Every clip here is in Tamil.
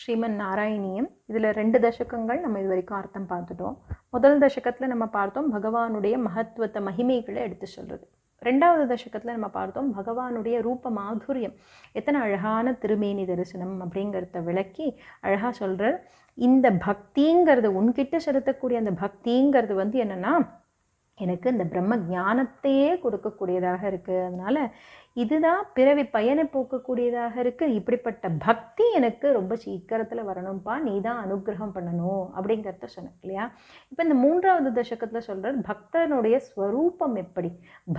ஸ்ரீமன் நாராயணியம். இதில் 2 தசகங்கள் நம்ம இது வரைக்கும் அர்த்தம் பார்த்துட்டோம். முதல் தசகத்தில் நம்ம பார்த்தோம் பகவானுடைய மகத்துவத்தை மகிமைகளை எடுத்து சொல்கிறது. 2வது தசகத்தில் நம்ம பார்த்தோம் பகவானுடைய ரூப மாதுரியம், எத்தனை அழகான திருமேனி தரிசனம் அப்படிங்கிறத விளக்கி அழகாக சொல்கிறார். இந்த பக்திங்கிறது உன்கிட்ட செலுத்தக்கூடிய அந்த பக்திங்கிறது என்னென்னா எனக்கு இந்த பிரம்ம ஞானத்தையே கொடுக்கக்கூடியதாக இருக்குது. அதனால் இதுதான் பிறவி பயனை போக்கக்கூடியதாக இருக்குது. இப்படிப்பட்ட பக்தி எனக்கு ரொம்ப சீக்கிரத்தில் வரணும்ப்பா, நீ தான் அனுகிரகம் பண்ணணும் அப்படிங்கிறத சொன்னேன் இல்லையா. இப்போ இந்த 3வது தசகத்தில் சொல்கிறார் பக்தனுடைய ஸ்வரூபம் எப்படி,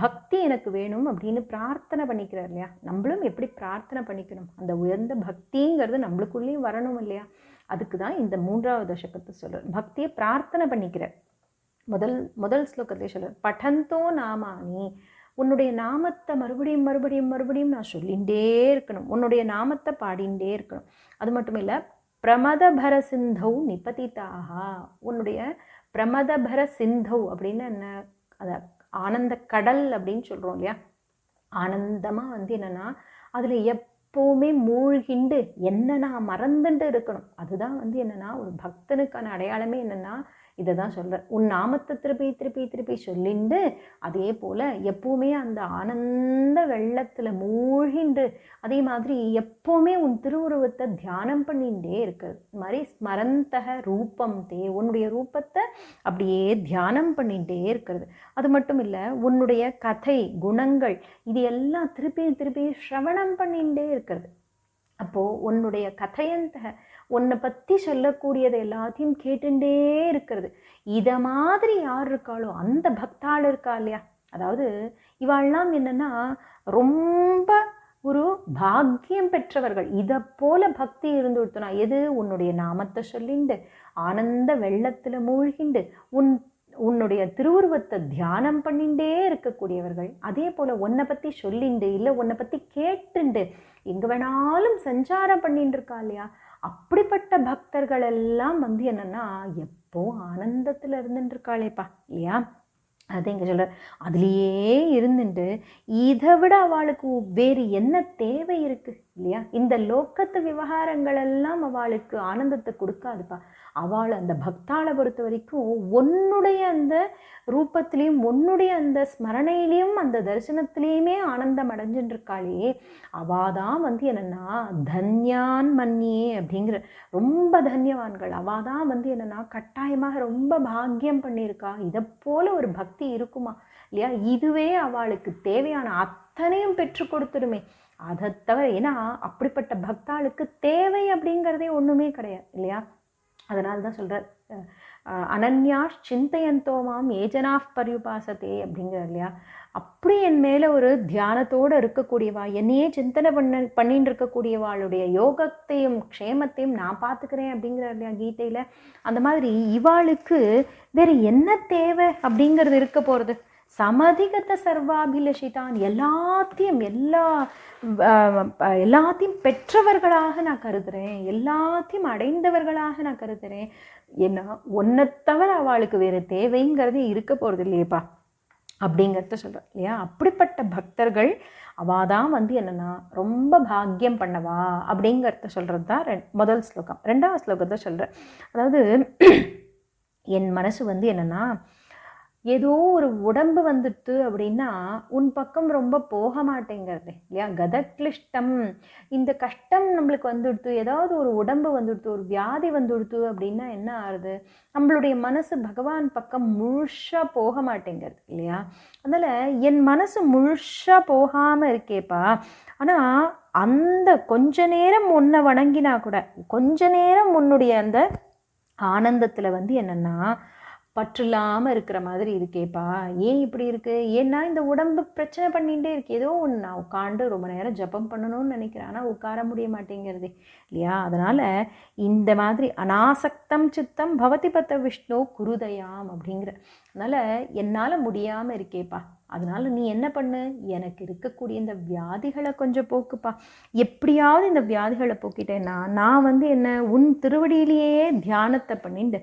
பக்தி எனக்கு வேணும் அப்படின்னு பிரார்த்தனை பண்ணிக்கிறார் இல்லையா. நம்மளும் எப்படி பிரார்த்தனை பண்ணிக்கணும், அந்த உயர்ந்த பக்திங்கிறது நம்மளுக்குள்ளேயும் வரணும் இல்லையா. அதுக்கு தான் இந்த 3வது தசகத்தை சொல்கிறார். பக்தியை பிரார்த்தனை பண்ணிக்கிறார். முதல் ஸ்லோகத்தை சொல்கிறார் பட்டந்தோ நாமானி, உன்னுடைய நாமத்தை மறுபடியும் மறுபடியும் மறுபடியும் நான் சொல்லிகிட்டே இருக்கணும், உன்னுடைய நாமத்தை பாடிண்டே இருக்கணும். அது மட்டும் இல்லை, பிரமதபர சிந்தௌ நிபதிதாக, உன்னுடைய பிரமதபர சிந்தௌ அப்படின்னு என்ன, அதை ஆனந்த கடல் அப்படின்னு சொல்கிறோம் இல்லையா. ஆனந்தமாக என்னென்னா அதில் எப்போவுமே மூழ்கிண்டு என்ன நான் மறந்துட்டு இருக்கணும். அதுதான் என்னென்னா ஒரு பக்தனுக்கான அடையாளமே என்னென்னா இதை தான் சொல்கிறேன். உன் நாமத்தை திருப்பி திருப்பி திருப்பி சொல்லிண்டு அதே போல் எப்போவுமே அந்த ஆனந்த வெள்ளத்தில் மூழ்கிண்டு அதே மாதிரி எப்போவுமே உன் திருவுருவத்தை தியானம் பண்ணிகிட்டே இருக்கிறது. இது மாதிரி ஸ்மரந்தக ரூபம் தே, உன்னுடைய ரூபத்தை அப்படியே தியானம் பண்ணிகிட்டே இருக்கிறது. அது மட்டும் இல்லை, உன்னுடைய கதை குணங்கள் இது எல்லாம் திருப்பி திருப்பி ஸ்ரவணம் பண்ணிகிட்டே இருக்கிறது. அப்போது உன்னுடைய கதையந்த உன்னை பற்றி சொல்லக்கூடியதை எல்லாத்தையும் கேட்டுட்டே இருக்கிறது. இதை மாதிரி யார் இருக்காளோ அந்த பக்தாள் இருக்கா இல்லையா. அதாவது இவாள்லாம் என்னென்னா ரொம்ப ஒரு பாக்கியம் பெற்றவர்கள். இதை போல பக்தி இருந்து கொடுத்தனா எது, உன்னுடைய நாமத்தை சொல்லிண்டு ஆனந்த வெள்ளத்தில் மூழ்கிண்டு உன்னுடைய திருவுருவத்தை தியானம் பண்ணிகிட்டே இருக்கக்கூடியவர்கள். அதே போல் உன்னை பற்றி சொல்லிண்டு இல்லை உன்னை பற்றி கேட்டுண்டு எங்கே வேணாலும் சஞ்சாரம் பண்ணிட்டு இருக்கா இல்லையா. அப்படிப்பட்ட பக்தர்கள் எல்லாம் என்னென்னா எப்போ ஆனந்தத்தில் இருந்துட்டு இருக்காளேப்பா இல்லையா. அதை இங்கே சொல்கிறார். அதுலேயே இருந்துட்டு இதை விட அவளுக்கு வேறு என்ன தேவை இருக்குது இல்லையா. இந்த லோக்கத்து விவகாரங்கள் எல்லாம் அவளுக்கு ஆனந்தத்தை கொடுக்காதுப்பா. அவள் அந்த பக்தாளை பொறுத்த வரைக்கும் உன்னுடைய அந்த ரூபத்திலையும் உன்னுடைய அந்த ஸ்மரணையிலையும் அந்த தரிசனத்திலையுமே ஆனந்தம் அடைஞ்சுட்டு இருக்காளே, அவாதான் என்னென்னா தன்யான் மன்னியே அப்படிங்கிற ரொம்ப தன்யவான்கள். அவாதான் என்னென்னா கட்டாயமாக ரொம்ப பாக்கியம் பண்ணியிருக்கா. இதை போல ஒரு பக்தி இருக்குமா இல்லையா. இதுவே அவளுக்கு தேவையான அத்தனையும் பெற்று கொடுத்துருமே. அதை தவிர ஏன்னா அப்படிப்பட்ட பக்தாளுக்கு தேவை அப்படிங்கிறதே ஒன்றுமே கிடையாது இல்லையா. அதனால தான் சொல்கிறார் அனன்யாஷ் சிந்தையந்தோமாம் ஏஜனாஃப் பரியுபாசத்தே அப்படிங்கிற இல்லையா. அப்படி என் மேலே ஒரு தியானத்தோடு இருக்கக்கூடியவா, என்னையே சிந்தனை பண்ணிட்டு இருக்கக்கூடியவாளுடைய யோகத்தையும் க்ஷேமத்தையும் நான் பார்த்துக்கிறேன் அப்படிங்கிற இல்லையா கீதையில். அந்த மாதிரி இவாளுக்கு வேறு என்ன தேவை அப்படிங்கிறது இருக்க போகிறது. சமதிகத சர்வாபிலஷிதான், எல்லாத்தையும் பெற்றவர்களாக நான் கருதுகிறேன், எல்லாத்தையும் அடைந்தவர்களாக நான் கருதுகிறேன். ஏன்னா ஒன்றை தவிர அவளுக்கு வேறு தேவைங்கிறது இருக்க போகிறது இல்லையப்பா அப்படிங்கிறத சொல்கிறேன் இல்லையா. அப்படிப்பட்ட பக்தர்கள் அவாதான் என்னென்னா ரொம்ப பாக்கியம் பண்ணவா அப்படிங்கிறத சொல்கிறது தான் முதல் ஸ்லோகம். 2வது ஸ்லோகத்தை சொல்கிறேன். அதாவது என் மனசு என்னென்னா ஏதோ ஒரு உடம்பு வந்துடுத்து அப்படின்னா உன் பக்கம் ரொம்ப போக மாட்டேங்கிறது இல்லையா. கதக்லிஷ்டம், இந்த கஷ்டம் நம்மளுக்கு வந்துடுத்து, ஏதாவது ஒரு உடம்பு வந்துடுத்து, ஒரு வியாதி வந்துடுத்து அப்படின்னா என்ன ஆகுது, நம்மளுடைய மனசு பகவான் பக்கம் முழுசாக போக மாட்டேங்கிறது இல்லையா. அதனால் என் மனசு முழுசாக போகாமல் இருக்கேப்பா. ஆனால் அந்த கொஞ்ச நேரம் உன்னை வணங்கினா கூட கொஞ்ச நேரம் உன்னுடைய அந்த ஆனந்தத்தில் என்னென்னா பற்றில்லாமல் இருக்கிற மாதிரி இருக்கேப்பா. ஏன் இப்படி இருக்குது, ஏன்னா இந்த உடம்பு பிரச்சனை பண்ணிகிட்டே இருக்கு. ஏதோ ஒன்று நான் உட்காந்து ரொம்ப நேரம் ஜபம் பண்ணணும்னு நினைக்கிறேன், ஆனால் உட்கார முடிய மாட்டேங்கிறது இல்லையா. அதனால் இந்த மாதிரி அனாசக்தம் சித்தம் பவதி பத்த விஷ்ணு குருதயாம் அப்படிங்கிற, அதனால் என்னால் முடியாமல் இருக்கேப்பா. அதனால் நீ என்ன பண்ணு, எனக்கு இருக்கக்கூடிய இந்த வியாதிகளை கொஞ்சம் போக்குப்பா. எப்படியாவது இந்த வியாதிகளை போக்கிட்டேன்னா நான் என்ன உன் திருவடியிலேயே தியானத்தை பண்ணிட்டு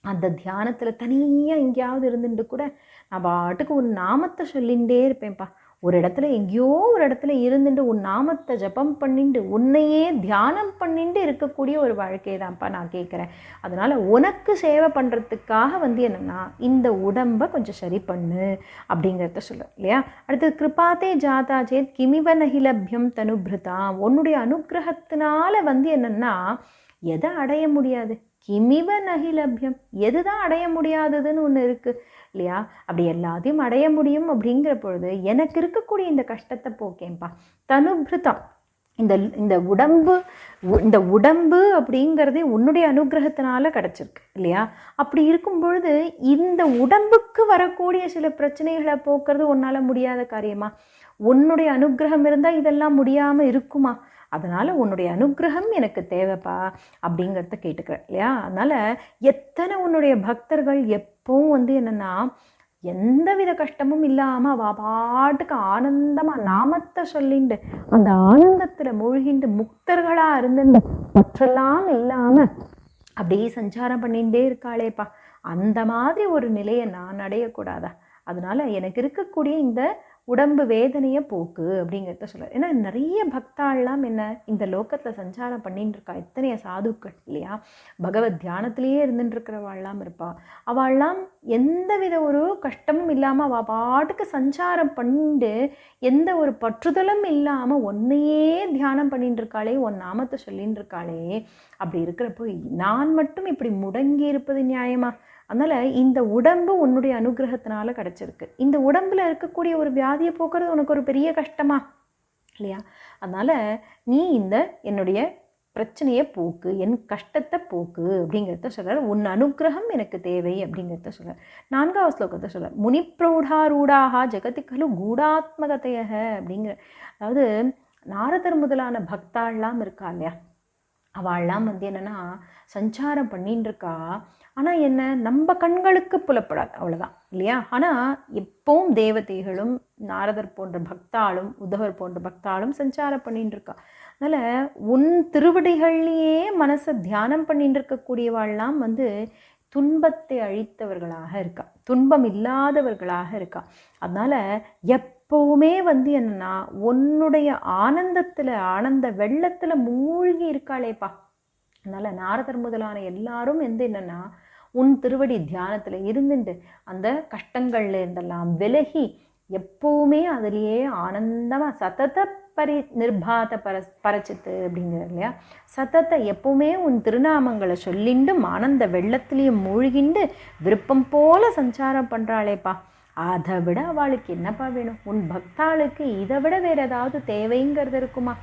அந்த தியானத்தில் தனியாக எங்கேயாவது இருந்துட்டு கூட நான் பாட்டுக்கு உன் நாமத்தை சொல்லிகிட்டே இருப்பேன்ப்பா. ஒரு இடத்துல எங்கேயோ ஒரு இடத்துல இருந்துட்டு உன் நாமத்தை ஜபம் பண்ணிட்டு உன்னையே தியானம் பண்ணிட்டு இருக்கக்கூடிய ஒரு வாழ்க்கையை தான்ப்பா நான் கேட்குறேன். அதனால் உனக்கு சேவை பண்ணுறதுக்காக என்னென்னா இந்த உடம்பை கொஞ்சம் சரி பண்ணு அப்படிங்கிறத சொல்ல இல்லையா. அடுத்தது கிருபாத்தே ஜாதா சேத் கிமிவ நகிலபியம் தனுபிருதாம். உன்னுடைய அனுகிரகத்தினால என்னென்னா எதை அடைய முடியாது, கிமிவ நகிலபியம், எதுதான் அடைய முடியாததுன்னு ஒன்று இருக்குது இல்லையா. அப்படி எல்லாத்தையும் அடைய முடியும் அப்படிங்கிற பொழுது எனக்கு இருக்கக்கூடிய இந்த கஷ்டத்தை போக்கேன்ப்பா. தனுபிருதம், இந்த உடம்பு அப்படிங்கிறதே உன்னுடைய அனுகிரகத்தினால கிடச்சிருக்கு இல்லையா. அப்படி இருக்கும் பொழுது இந்த உடம்புக்கு வரக்கூடிய சில பிரச்சனைகளை போக்குறது உன்னால் முடியாத காரியமா? உன்னுடைய அனுகிரகம் இருந்தால் இதெல்லாம் முடியாமல் இருக்குமா? அதனால் உன்னுடைய அனுகிரகம் எனக்கு தேவைப்பா அப்படிங்கிறத கேட்டுக்கிறேன் இல்லையா. அதனால் எத்தனை உன்னுடைய பக்தர்கள் எப்பவும் என்னென்னா எந்தவித கஷ்டமும் இல்லாமல் அவள் பாட்டுக்கு ஆனந்தமாக நாமத்தை சொல்லிண்டு அந்த ஆனந்தத்தில் மூழ்கிண்டு முக்தர்களாக இருந்துட்டு பற்றெல்லாம் இல்லாமல் அப்படியே சஞ்சாரம் பண்ணிகிட்டே இருக்காளேப்பா. அந்த மாதிரி ஒரு நிலையை நான் அடையக்கூடாதா? அதனால் எனக்கு இருக்கக்கூடிய இந்த உடம்பு வேதனையை போக்கு அப்படிங்கிறத சொல்ல. ஏன்னா நிறைய பக்தாள்லாம் இந்த லோக்கத்தில் சஞ்சாரம் பண்ணிட்டு இருக்கா, எத்தனைய சாதுக்கள் இல்லையா. பகவத் தியானத்திலேயே இருந்துட்டு இருக்கிறவாள்லாம் இருப்பா. அவள்லாம் எந்தவித ஒரு கஷ்டமும் இல்லாமல் அவள் பாட்டுக்கு சஞ்சாரம் பண்ணிட்டு எந்த ஒரு பற்றுதலும் இல்லாமல் ஒன்னையே தியானம் பண்ணிட்டு இருக்காளே, உன் நாமத்தை சொல்லின்னு இருக்காளே. அப்படி இருக்கிறப்போ நான் மட்டும் இப்படி முடங்கி இருப்பது நியாயமா? அதனால் இந்த உடம்பு உன்னுடைய அனுகிரகத்தினால கிடச்சிருக்கு. இந்த உடம்பில் இருக்கக்கூடிய ஒரு வியாதியை போக்குறது உனக்கு ஒரு பெரிய கஷ்டமா இல்லையா. அதனால் நீ என்னுடைய பிரச்சனையை போக்கு, என் கஷ்டத்தை போக்கு அப்படிங்கிறத சொல்கிறார். உன் அனுகிரகம் எனக்கு தேவை அப்படிங்கிறத சொல்கிறார். 4வது ஸ்லோகத்தை சொல்கிறார். முனிப்ரௌடாரூடாக ஜெகதி கலு கூடாத்மகதையக அப்படிங்கிற, அதாவது நாரதர் முதலான பக்தாள்லாம் இருக்கா இல்லையா, அவள்லாம் என்னென்னா சஞ்சாரம் பண்ணின்னு இருக்கா. ஆனால் நம்ம கண்களுக்கு புலப்படாது, அவ்வளோதான் இல்லையா. ஆனால் எப்பவும் தேவதைகளும் நாரதர் போன்ற பக்தாளும் உத்தவர் போன்ற பக்தாளும் சஞ்சாரம் பண்ணிட்டு இருக்கா. அதனால் உன் திருவடிகள்லேயே மனசை தியானம் பண்ணிட்டு இருக்கக்கூடியவாள்லாம் துன்பத்தை அழித்தவர்களாக இருக்கா, துன்பம் இல்லாதவர்களாக இருக்கா. அதனால் எப்போவுமே என்னென்னா உன்னுடைய ஆனந்தத்தில் ஆனந்த வெள்ளத்தில் மூழ்கி இருக்காளேப்பா. அதனால் நாரதர் முதலான எல்லாரும் என்னென்னா உன் திருவடி தியானத்தில் இருந்துட்டு அந்த கஷ்டங்கள்ல இருந்தெல்லாம் விலகி எப்போவுமே அதிலேயே ஆனந்தமாக சதத நிர்பாத பரச்சித்து அப்படிங்கிறது இல்லையா. சதத்தை எப்பவுமே உன் திருநாமங்களை சொல்லிண்டும் ஆனந்த வெள்ளத்திலையும் மூழ்கிண்டு விருப்பம் போல சஞ்சாரம் பண்ணுறாளேப்பா. அதை விட அவளுக்கு என்னப்பா வேணும்? உன் பக்தாளுக்கு இதை விட வேறு ஏதாவது தேவைங்கிறது இருக்குமா?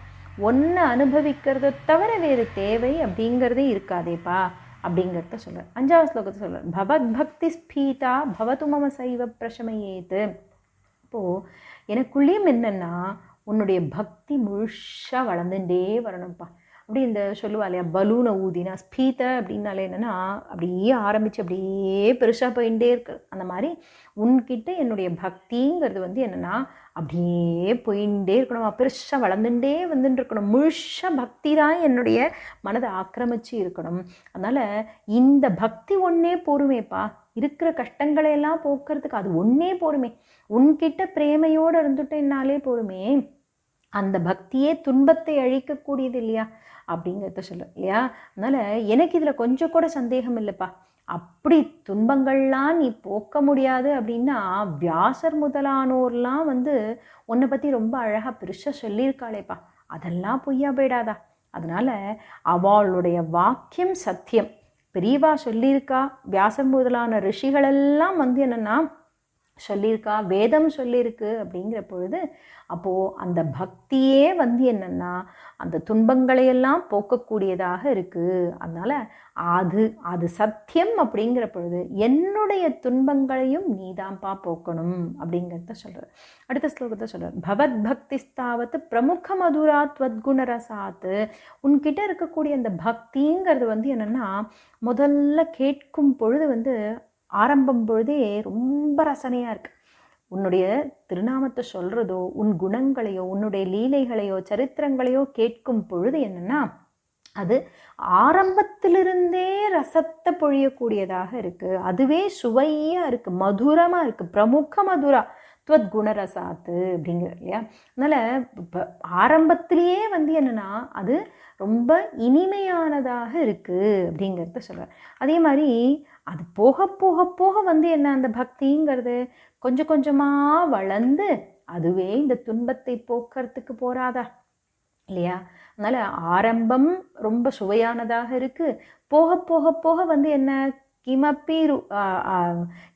ஒன்று அனுபவிக்கிறத தவிர வேறு தேவை அப்படிங்கிறதே இருக்காதேப்பா அப்படிங்கிறத சொல்ல. 5வது ஸ்லோகத்தை சொல்ல. பவத் பக்தி ஸ்பீதா பவத்து மம சைவ பிரசமையேத்து. இப்போது எனக்குள்ளேயும் என்னென்னா உன்னுடைய பக்தி முழுசாக வளர்ந்துட்டே வரணும்ப்பா. அப்படி சொல்லுவா இல்லையா, பலூனை ஊதினா ஸ்பீத அப்படின்னாலே என்னென்னா அப்படியே ஆரம்பித்து அப்படியே பெருசாக போயிட்டே இருக்கு. அந்த மாதிரி உன்கிட்ட என்னுடைய பக்திங்கிறது என்னென்னா அப்படியே போயிட்டே இருக்கணும், பெருசாக வளர்ந்துட்டே இருக்கணும். முழுசாக பக்தி தான் என்னுடைய மனதை ஆக்கிரமிச்சு இருக்கணும். அதனால் இந்த பக்தி ஒன்றே போருமேப்பா, இருக்கிற கஷ்டங்களையெல்லாம் போக்குறதுக்கு அது ஒன்றே போருமே. உன்கிட்ட பிரேமையோடு இருந்துட்டேன்னாலே போருமே. அந்த பக்தியே துன்பத்தை அழிக்கக்கூடியது இல்லையா அப்படிங்கிறத சொல்ல இல்லையா. அதனால் எனக்கு இதில் கொஞ்சம் கூட சந்தேகம் இல்லைப்பா. அப்படி துன்பங்கள்லாம் நீ போக்க முடியாது அப்படின்னா வியாசர் முதலானோர்லாம் உன்னை பற்றி ரொம்ப அழகாக பெருசாக சொல்லியிருக்காளேப்பா, அதெல்லாம் பொய்யா போயிடாதா? அதனால் அவளுடைய வாக்கியம் சத்தியம். பெரியவா சொல்லியிருக்கா, வியாசர் முதலான ரிஷிகளெல்லாம் என்னென்னா சொல்லியிருக்கா, வேதம் சொல்லியிருக்கு அப்படிங்கிற பொழுது அப்போது அந்த பக்தியே என்னென்னா அந்த துன்பங்களையெல்லாம் போக்கக்கூடியதாக இருக்குது. அதனால் அது சத்தியம் அப்படிங்கிற பொழுது என்னுடைய துன்பங்களையும் நீதான்ப்பா போக்கணும் அப்படிங்கிறத சொல்கிறார். அடுத்த ஸ்லோகத்தை சொல்கிறார். பவத் பக்தி ஸ்தாவத்து பிரமுக மதுராத் வத்குணரசாத்து. உன்கிட்ட இருக்கக்கூடிய அந்த பக்திங்கிறது என்னென்னா முதல்ல கேட்கும் பொழுது ஆரம்பம் பொழுதே ரொம்ப ரசனையாக இருக்குது. உன்னுடைய திருநாமத்தை சொல்கிறதோ உன் குணங்களையோ உன்னுடைய லீலைகளையோ சரித்திரங்களையோ கேட்கும் பொழுது என்னென்னா அது ஆரம்பத்திலிருந்தே ரசத்தை பொழியக்கூடியதாக இருக்குது. அதுவே சுவையாக இருக்குது, மதுரமாக இருக்குது. பிரமுக மதுரா துவத் குணரசாத்து அப்படிங்கிற இல்லையா. அதனால் இப்போ ஆரம்பத்திலேயே வந்து என்னென்னா அது ரொம்ப இனிமையானதாக இருக்குது அப்படிங்கிறத சொல்கிறார். அதே மாதிரி அது போக போக போக வந்து என்ன அந்த பக்திங்கிறது கொஞ்சம் கொஞ்சமாக வளர்ந்து அதுவே இந்த துன்பத்தை போக்குறதுக்கு போராதா இல்லையா. அதனால் ஆரம்பம் ரொம்ப சுவையானதாக இருக்குது, போக போக போக வந்து என்ன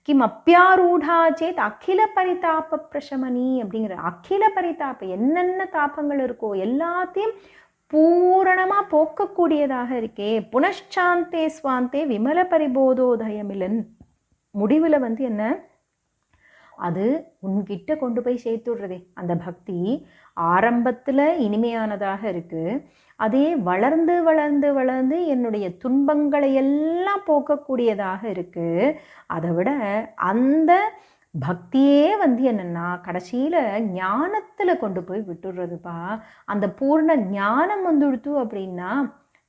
கிமப்பியாரூடா சேத் அகில பரிதாப பிரசமனி அப்படிங்கிற அகில பரிதாபம் என்னென்ன தாபங்கள் இருக்கோ எல்லாத்தையும் பூரணமாக போக்கக்கூடியதாக இருக்கே. புனஷாந்தே ஸ்வாந்தே விமல பரிபோதோதயமிலன் முடிவில் வந்து என்ன அது உன்கிட்ட கொண்டு போய் சேர்த்து விடுறதே. அந்த பக்தி ஆரம்பத்தில் இனிமையானதாக இருக்குது, அதே வளர்ந்து வளர்ந்து வளர்ந்து என்னுடைய துன்பங்களை எல்லாம் போக்கக்கூடியதாக இருக்குது. அதை விட அந்த பக்தியே வந்து என்னென்னா கடைசியில் ஞானத்தில் கொண்டு போய் விட்டுடுறதுப்பா. அந்த பூர்ண ஞானம் வந்துடுத்து அப்படின்னா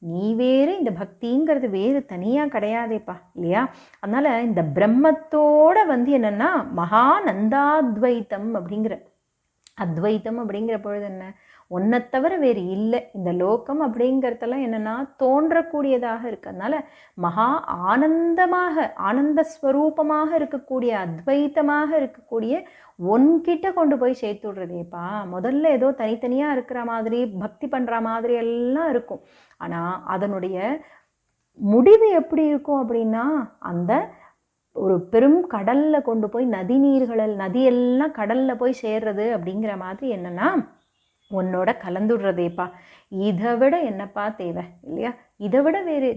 நீ வேறு, இந்த பக்திங்கிறது வேறு தனியாக கிடையாதேப்பா இல்லையா. அதனால் இந்த பிரம்மத்தோடு வந்து என்னென்னா மகானந்தாத்வைத்தம் அப்படிங்கிற அத்வைத்தம் அப்படிங்கிற பொழுது என்ன ஒன்றை தவிர வேறு இல்லை. இந்த லோகம் அப்படிங்கிறதெல்லாம் என்னென்னா தோன்றக்கூடியதாக இருக்கிறதுனால மகா ஆனந்தமாக ஆனந்த ஸ்வரூபமாக இருக்கக்கூடிய அத்வைத்தமாக இருக்கக்கூடிய ஒன்கிட்ட கொண்டு போய் சேர்த்து விடுறதேப்பா. முதல்ல ஏதோ தனித்தனியாக இருக்கிற மாதிரி பக்தி பண்ணுற மாதிரி எல்லாம் இருக்கும், ஆனால் அதனுடைய முடிவு எப்படி இருக்கும் அப்படின்னா அந்த ஒரு பெரும் கடலில் கொண்டு போய் நதியெல்லாம் கடலில் போய் சேர்றது அப்படிங்கிற மாதிரி என்னென்னா உன்னோட கலந்துடுறதேப்பா. இதை விட என்னப்பா தேவை இல்லையா. இதை விட வேறு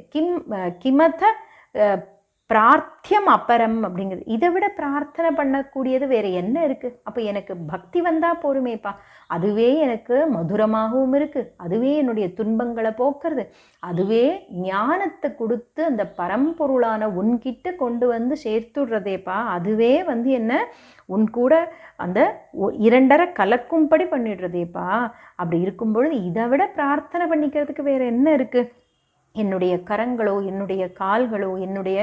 கிமத பிரார்த்தியம் அப்பரம் அப்படிங்கிறது, இதை விட பிரார்த்தனை பண்ணக்கூடியது வேறு என்ன இருக்குது. அப்போ எனக்கு பக்தி வந்தால் போருமேப்பா, அதுவே எனக்கு மதுரமாகவும் இருக்குது, அதுவே என்னுடைய துன்பங்களை போக்குறது, அதுவே ஞானத்தை கொடுத்து அந்த பரம்பொருளான உன்கிட்ட கொண்டு வந்து சேர்த்துடுறதேப்பா. அதுவே வந்து என்ன உன் கூட அந்த இரண்டரை கலக்கும்படி பண்ணிடுறதேப்பா. அப்படி இருக்கும் பொழுது இதை விட பிரார்த்தனை பண்ணிக்கிறதுக்கு வேறு என்ன இருக்குது. என்னுடைய கரங்களோ என்னுடைய கால்களோ என்னுடைய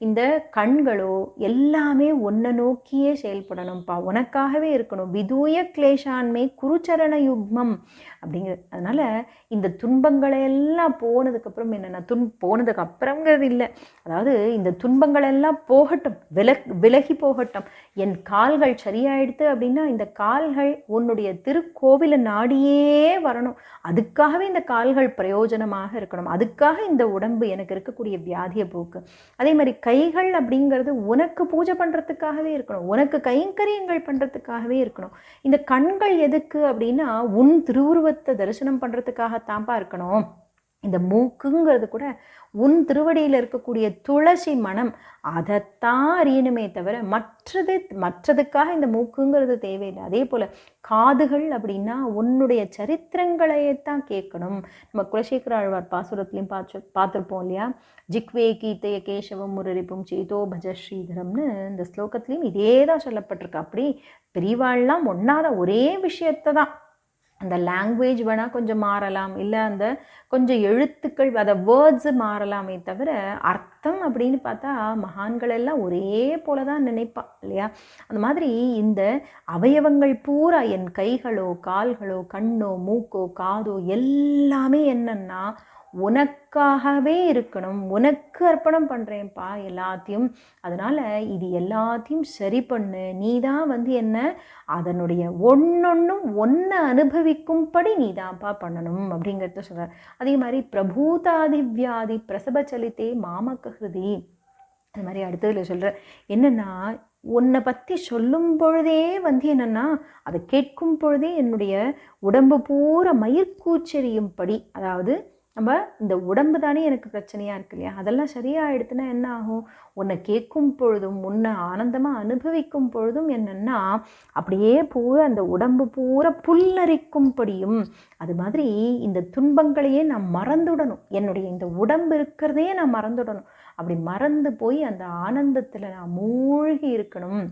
இந்த கண்களோ எல்லாமே உன்னை நோக்கியே செயல்படணும்ப்பா, உனக்காகவே இருக்கணும். விதூய கிளேஷான்மே குருச்சரண யுக்மம் அப்படிங்கிறது. அதனால் இந்த துன்பங்களை எல்லாம் போனதுக்கப்புறம் என்னென்னா போனதுக்கு அப்புறங்கிறது இல்லை, அதாவது இந்த துன்பங்களெல்லாம் போகட்டும், விலகி போகட்டும். என் கால்கள் சரியாயிடுத்து அப்படின்னா இந்த கால்கள் உன்னுடைய திருக்கோவிலை நாடியே வரணும், அதுக்காகவே இந்த கால்கள் பிரயோஜனமாக இருக்கணும், அதுக்காக இந்த உடம்பு எனக்கு இருக்கக்கூடிய வியாதியை போக்கு. அதே மாதிரி கைகள் அப்படிங்கிறது உனக்கு பூஜை பண்ணுறதுக்காகவே இருக்கணும், உனக்கு கைங்கரியங்கள் பண்ணுறதுக்காகவே இருக்கணும். இந்த கண்கள் எதுக்கு அப்படின்னா உன் திருவுருவத்தை தரிசனம் பண்ணுறதுக்காகத்தான்ப்பா இருக்கணும். இந்த மூக்குங்கிறது கூட உன் திருவடியில் இருக்கக்கூடிய துளசி மனம் அதைத்தான் அறியணுமே தவிர மற்றதுக்காக இந்த மூக்குங்கிறது தேவையில்லை. அதே போல் காதுகள் அப்படின்னா உன்னுடைய சரித்திரங்களையத்தான் கேட்கணும். நம்ம குலசேகர ஆழ்வார் பாசுரத்துலையும் பார்த்துருப்போம் இல்லையா. ஜிக்வே கீதைய கேசவம் முரரிப்பும் சேதோ பஜ ஸ்ரீதரம்னு இந்த ஸ்லோகத்துலேயும் இதே தான் சொல்லப்பட்டிருக்கு. அப்படி பெரியவாள்லாம் ஒன்றாத ஒரே விஷயத்தை தான், அந்த லாங்குவேஜ் வேணால் கொஞ்சம் மாறலாம், இல்லை அந்த கொஞ்சம் எழுத்துக்கள் அதை வேர்ட்ஸு மாறலாமே தவிர அர்த்தம் அப்படின்னு பார்த்தா மகான்கள் எல்லாம் ஒரே போல தான் நினைப்பா இல்லையா. அந்த மாதிரி இந்த அவயவங்கள் பூரா என் கைகளோ கால்களோ கண்ணோ மூக்கோ காதோ எல்லாமே என்னன்னா உனக்காகவே இருக்கணும், உனக்கு அர்ப்பணம் பண்ணுறேன்ப்பா எல்லாத்தையும். அதனால் இது எல்லாத்தையும் சரி பண்ணு, நீ தான் வந்து என்ன அதனுடைய ஒன்னொன்னும் ஒன்றை அனுபவிக்கும்படி நீ தான்ப்பா பண்ணணும் அப்படிங்கிறத சொல்கிறார். அதே மாதிரி பிரபூதாதிவியாதி பிரசபச்சலித்தே மாமக்க ஹிருதி, அது மாதிரி அடுத்ததில் சொல்கிற என்னென்னா உன்னை பற்றி சொல்லும் பொழுதே வந்து என்னென்னா அதை கேட்கும் பொழுதே என்னுடைய உடம்பு பூரா மயிர்கூச்செறியும்படி, அதாவது நம்ம இந்த உடம்பு தானே எனக்கு பிரச்சனையாக இருக்கு இல்லையா, அதெல்லாம் சரியாகிடுதுன்னா என்ன ஆகும், உன்னை கேட்கும் பொழுதும் உன்னை ஆனந்தமாக அனுபவிக்கும் பொழுதும் என்னென்னா அப்படியே பூரா அந்த உடம்பு பூரா புல்லரிக்கும்படியும். அது மாதிரி இந்த துன்பங்களையே நான் மறந்துடணும், என்னுடைய இந்த உடம்பு இருக்கிறதையே நான் மறந்துடணும். அப்படி மறந்து போய் அந்த ஆனந்தத்தில் நான் மூழ்கி இருக்கணும்.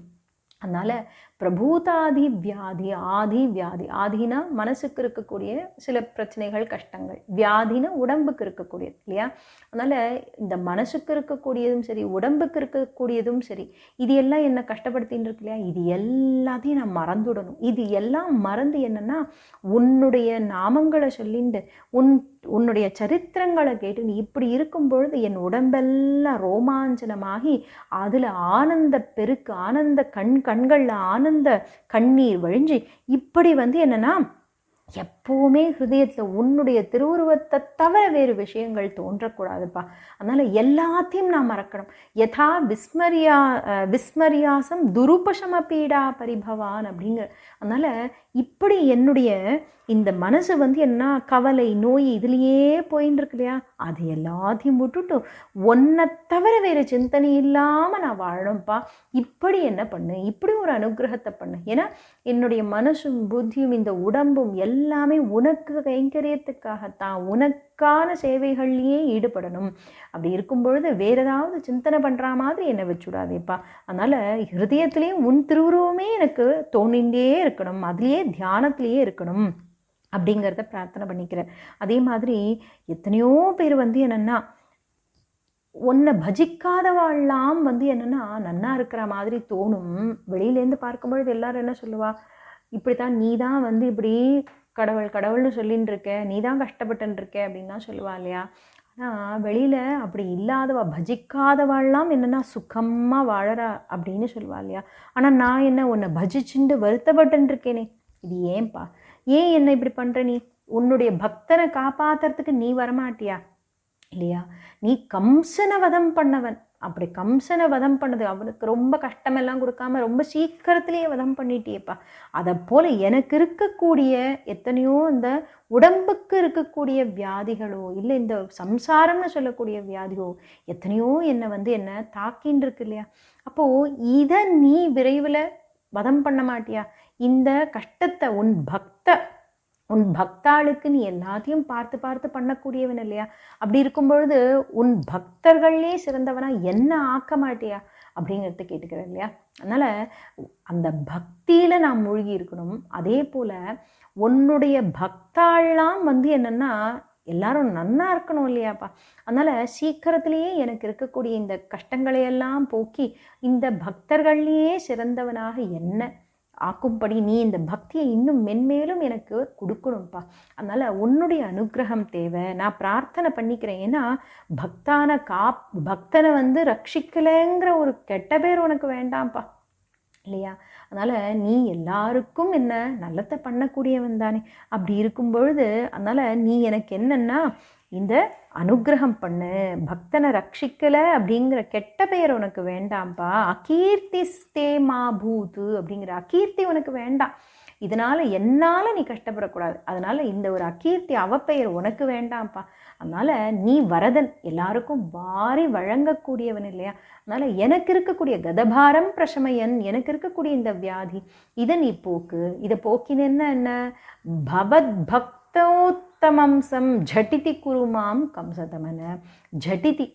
அதனால் பிரபூதாதி வியாதி, ஆதி வியாதி. ஆதினா மனசுக்கு இருக்கக்கூடிய சில பிரச்சனைகள், கஷ்டங்கள். வியாதினா உடம்புக்கு இருக்கக்கூடியது இல்லையா? அதனால் இந்த மனசுக்கு இருக்கக்கூடியதும் சரி, உடம்புக்கு இருக்கக்கூடியதும் சரி, இது எல்லாம் என்ன கஷ்டப்படுத்தின்னு இருக்கு இல்லையா? இது எல்லாத்தையும் நான் மறந்துடணும். இது எல்லாம் மறந்து என்னென்னா உன்னுடைய நாமங்களை சொல்லிண்டு உன்னுடைய சரித்திரங்களை கேட்டு நீ இப்படி இருக்கும் பொழுது என் உடம்பெல்லாம் ரோமாஞ்சனமாகி அதில் ஆனந்த பெருக்கு, ஆனந்த கண்களில் ஆனந்த கண்ணீர் வழிஞ்சு இப்படி என்னன்னா எப்போவுமே ஹிருதயத்தில் உன்னுடைய திருவுருவத்தை தவிர வேறு விஷயங்கள் தோன்றக்கூடாதுப்பா. அதனால் எல்லாத்தையும் நான் மறக்கணும். யதா விஸ்மரியாசம் துருபசம பீடா பரிபவான் அப்படிங்கிற. அதனால் இப்படி என்னுடைய இந்த மனசு என்ன கவலை, நோய் இதுலேயே போயின்னு இருக்கு இல்லையா? அது எல்லாத்தையும் விட்டுட்டு ஒன்றை தவிர வேறு சிந்தனை இல்லாமல் நான் வாழணும்ப்பா. இப்படி என்ன பண்ணு, இப்படி ஒரு அனுகிரகத்தை பண்ணு. ஏன்னா என்னுடைய மனசும் புத்தியும் இந்த உடம்பும் எல்லாமே உனக்கு கைங்கரியத்துக்காகத்தான், உனக்கான சேவைகள்லேயே ஈடுபடணும். அப்படி இருக்கும் பொழுது வேற ஏதாவது சிந்தனை பண்ணுற மாதிரி என்னை வச்சுடாதேப்பா. அதனால் ஹிருதயத்திலேயும் உன் திருவுருவமே எனக்கு தோணிண்டே இருக்கணும், அதுலேயே தியானத்திலேயே இருக்கணும் அப்படிங்கிறத பிரார்த்தனை பண்ணிக்கிறேன். அதே மாதிரி எத்தனையோ பேர் என்னென்னா உன்னை பஜிக்காதவாள்லாம் என்னென்னா நன்னா இருக்கிற மாதிரி தோணும். வெளியிலேருந்து பார்க்கும்பொழுது எல்லாரும் என்ன சொல்லுவா, இப்படித்தான் நீ தான் இப்படி கடவுள்னு சொல்லின்னு இருக்க, நீ தான் கஷ்டப்பட்டுன்னு இருக்க அப்படின்னா சொல்லுவா இல்லையா? ஆனால் வெளியில் அப்படி இல்லாதவா, பஜிக்காதவாள்லாம் என்னென்னா சுகமாக வாழறா அப்படின்னு சொல்லுவா இல்லையா? ஆனால் நான் என்ன உன்னை பஜிச்சுண்டு வருத்தப்பட்டுன்னு இருக்கேனே, இது ஏன்பா? ஏன் என்ன இப்படி பண்ணுற? நீ உன்னுடைய பக்தனை காப்பாற்றுறதுக்கு நீ வரமாட்டியா இல்லையா? நீ கம்சனை வதம் பண்ணவன். அப்படி கம்சனை வதம் பண்ணது அவனுக்கு ரொம்ப கஷ்டமெல்லாம் கொடுக்காம ரொம்ப சீக்கிரத்திலேயே வதம் பண்ணிட்டியேப்பா. அதை போல் எனக்கு இருக்கக்கூடிய எத்தனையோ இந்த உடம்புக்கு இருக்கக்கூடிய வியாதிகளோ இல்லை இந்த சம்சாரம்னு சொல்லக்கூடிய வியாதியோ எத்தனையோ என்னை என்ன தாக்கின்னு இருக்கு இல்லையா? அப்போது இதை நீ விரைவில் வதம் பண்ண மாட்டியா? இந்த கஷ்டத்தை உன் பக்தாளுக்கு நீ எல்லாத்தையும் பார்த்து பார்த்து பண்ணக்கூடியவன் இல்லையா? அப்படி இருக்கும் பொழுது உன் பக்தர்களே சிறந்தவனா என்ன ஆக்க மாட்டியா அப்படிங்கிறத கேட்டுக்கிறேன் இல்லையா? அதனால் அந்த பக்தியில் நான் மூழ்கி இருக்கணும். அதே போல் உன்னுடைய பக்தாள்லாம் என்னென்னா எல்லாரும் நன்னா இருக்கணும் இல்லையாப்பா? அதனால் சீக்கிரத்திலேயே எனக்கு இருக்கக்கூடிய இந்த கஷ்டங்களையெல்லாம் போக்கி இந்த பக்தர்களையே சிறந்தவனாக என்ன ஆக்கும்படி நீ இந்த பக்தியை இன்னும் மென்மேலும் எனக்கு கொடுக்கணும்ப்பா. அதனால் உன்னுடைய அனுகிரகம் தேவை. நான் பிரார்த்தனை பண்ணிக்கிறேன். ஏன்னா பக்தனை ரட்சிக்கலைங்கிற ஒரு கெட்ட பேர் உனக்கு வேண்டாம்ப்பா இல்லையா? அதனால் நீ எல்லாருக்கும் என்ன நல்லத்தை பண்ணக்கூடியவன் தானே. அப்படி இருக்கும் பொழுது அதனால் நீ எனக்கு என்னன்னா இந்த அனுகிரகம் பண்ணு, பக்தனை ரட்சிக்கலை அப்படிங்கிற கெட்ட பெயர் உனக்கு வேண்டாம்ப்பா. அகீர்த்தி ஸ்தே மாபூத்து அப்படிங்கிற அகீர்த்தி உனக்கு வேண்டாம். இதனால் என்னால் நீ கஷ்டப்படக்கூடாது. அதனால் இந்த ஒரு அகீர்த்தி அவப்பெயர் உனக்கு வேண்டாம்ப்பா. அதனால் நீ வரதன், எல்லாருக்கும் வாரி வழங்கக்கூடியவன் இல்லையா? அதனால் எனக்கு இருக்கக்கூடிய கதபாரம் பிரசமயன், எனக்கு இருக்கக்கூடிய இந்த வியாதி இதை நீ போக்கு. இதை போக்கினேன்னா என்ன? பவத் பக்தோத்தமம்சம் ஜட்டிதி குருமாம் கம்சதமன. ஜட்டிதி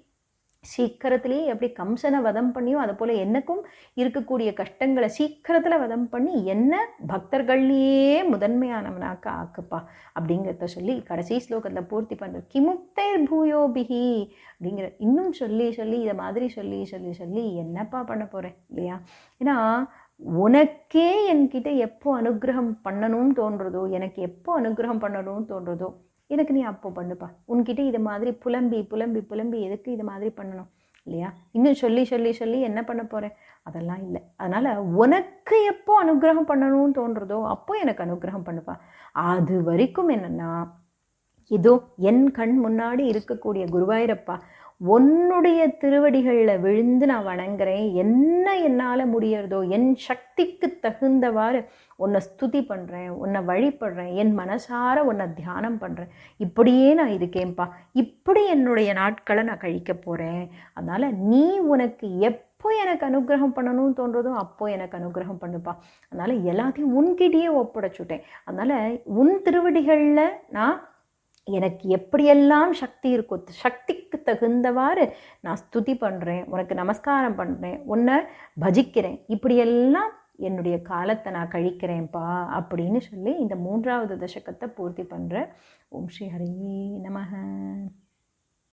சீக்கிரத்திலேயே எப்படி கம்சனை வதம் பண்ணியோ அதை போல் எனக்கும் இருக்கக்கூடிய கஷ்டங்களை சீக்கிரத்தில் வதம் பண்ணி என்ன பக்தர்கள்லேயே முதன்மையானவனாக்க ஆக்குப்பா அப்படிங்கிறத சொல்லி கடைசி ஸ்லோகத்தில் பூர்த்தி பண்ணுறது. கிமுக்தைர் பூயோபிகி அப்படிங்கிற இன்னும் சொல்லி சொல்லி இதை மாதிரி சொல்லி சொல்லி சொல்லி என்னப்பா பண்ண போகிறேன் இல்லையா? ஏன்னா உனக்கே என்கிட்ட எப்போ அனுகிரகம் பண்ணணும்னு தோன்றதோ, எனக்கு எப்போ அனுகிரகம் பண்ணணும்னு தோன்றதோ எனக்கு நீ அப்போ பண்ணுப்பா. உன்கிட்ட இது மாதிரி புலம்பி புலம்பி புலம்பி எதுக்கு இது மாதிரி பண்ணணும் இல்லையா? இன்னும் சொல்லி சொல்லி சொல்லி என்ன பண்ண போகிறேன்? அதெல்லாம் இல்லை. அதனால் உனக்கு எப்போ அனுகிரகம் பண்ணணும்னு தோன்றதோ அப்போ எனக்கு அனுகிரகம் பண்ணுப்பா. அது வரைக்கும் என்னென்னா இதோ என் கண் முன்னாடி இருக்கக்கூடிய குருவாயூரப்பா உன்னுடைய திருவடிகளில் விழுந்து நான் வணங்குறேன். என்ன என்னால் முடியறதோ என் சக்திக்கு தகுந்தவாறு உன்னை ஸ்துதி பண்ணுறேன், உன்னை வழிபடுறேன், என் மனசார உன்னை தியானம் பண்ணுறேன். இப்படியே நான் இருக்கேன்ப்பா. இப்படி என்னுடைய நாட்களை நான் கழிக்க போகிறேன். அதனால் நீ உனக்கு எப்போ எனக்கு அனுகிரகம் பண்ணணும்னு தோன்றதோ அப்போ எனக்கு அனுகிரகம் பண்ணுப்பா. அதனால் எல்லாத்தையும் உன்கிட்டயே ஒப்படைச்சுட்டேன். அதனால் உன் திருவடிகளில் நான் எனக்கு எப்படியெல்லாம் சக்தி இருக்கோ சக்திக்கு தகுந்தவாறு நான் ஸ்துதி பண்ணுறேன், உனக்கு நமஸ்காரம் பண்ணுறேன், உன்னை பஜிக்கிறேன். இப்படியெல்லாம் என்னுடைய காலத்தை நான் கழிக்கிறேன்ப்பா அப்படின்னு சொல்லி இந்த 3வது தசகத்தை பூர்த்தி பண்ணுற. ஓம் ஸ்ரீ ஹரி நமஹ.